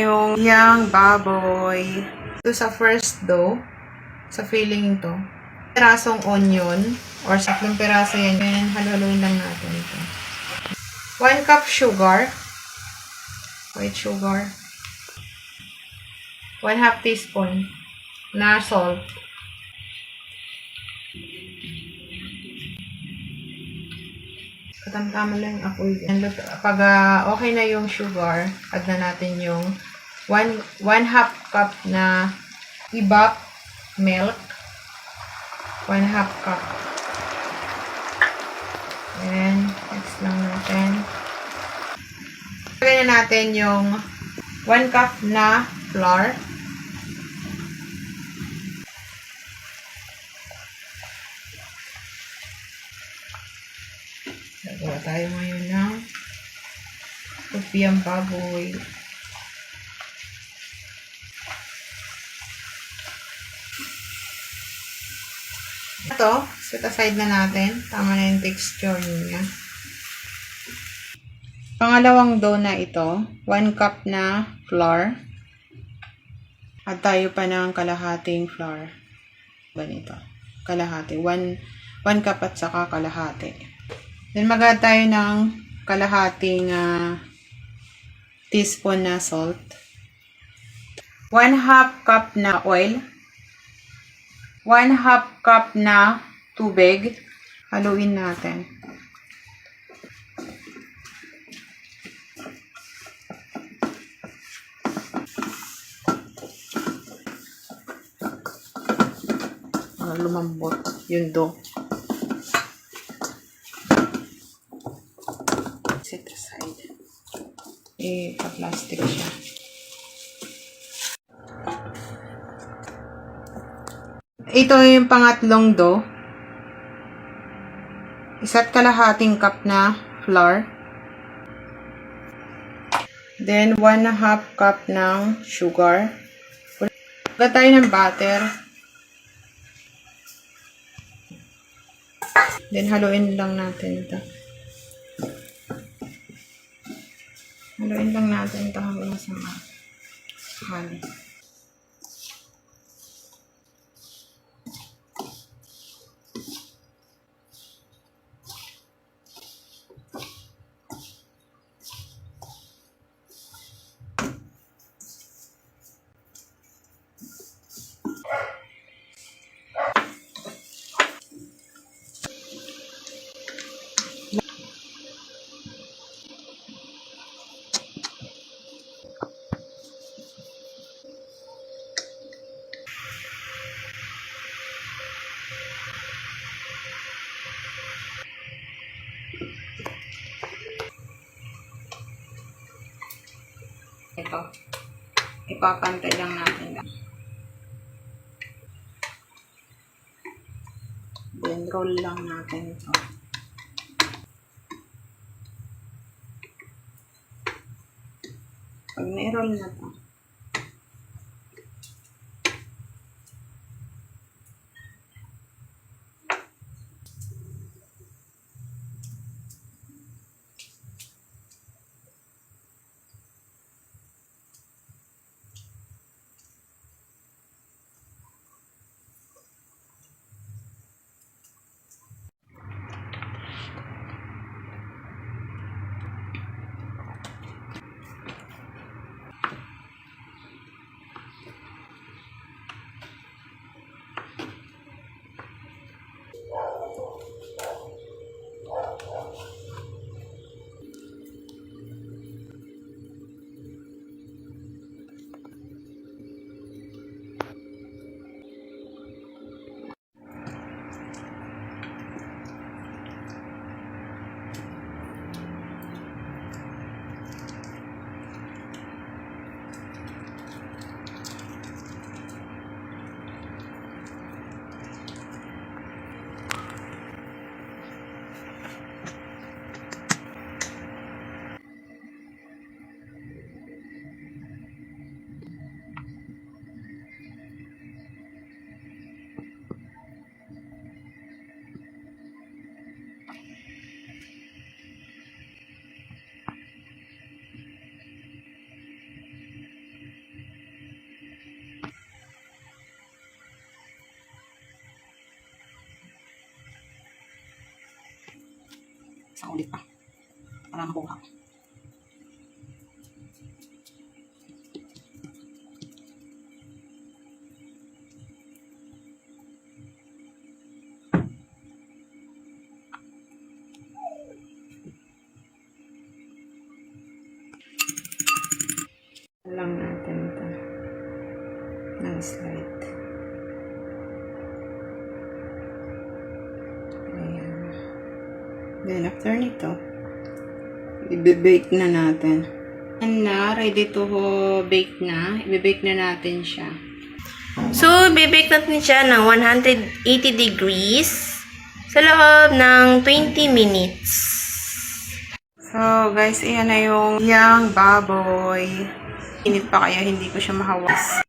yung baboy. Ito sa first dough, sa filling ito, pirasong onion, or 3 piraso yan. Yan, haluin lang natin ito. 1 cup sugar, white sugar. 1/2 teaspoon na salt. Katamtama lang yung apoy. Pag okay na yung sugar, add na natin yung 1/2 cup na evap milk. 1/2 cup. And next lang natin. Lagyan na natin yung 1 cup na flour. Gagawa tayo ngayon ng lupiyang baboy. Ito, set aside na natin. Tama na yung texture niya. Pangalawang dough na ito, 1 cup na flour. At tayo pa ng kalahating flour. Ganito. Kalahati. 1 cup at saka kalahati. Then mag-add tayo ng kalahating teaspoon na salt. 1/2 cup na oil. 1/2 cup na tubig. Haluin natin. Lumambot yung dough. Set aside. Pa-plastic siya. Ito yung pangatlong dough. 1 cup na flour. Then, 1/2 cup ng sugar. Lagyan tayo ng butter. Then, haluin lang natin ito. Haluin lang natin ito hanggang sa mahalo. Ito. Ipapantay lang natin. Then, roll lang natin ito. Pag na-roll na ito, Isang ulit pa. Para makuha. Lang natin ito. Ng slide. Ayan. Then, after nito, i-bake na natin. Ayan na, ready to bake na. I-bake na natin siya. So, bibake natin siya ng 180 degrees sa loob ng 20 minutes. So, guys, iyan na yung baboy. Init pa kaya hindi ko siya mahawas.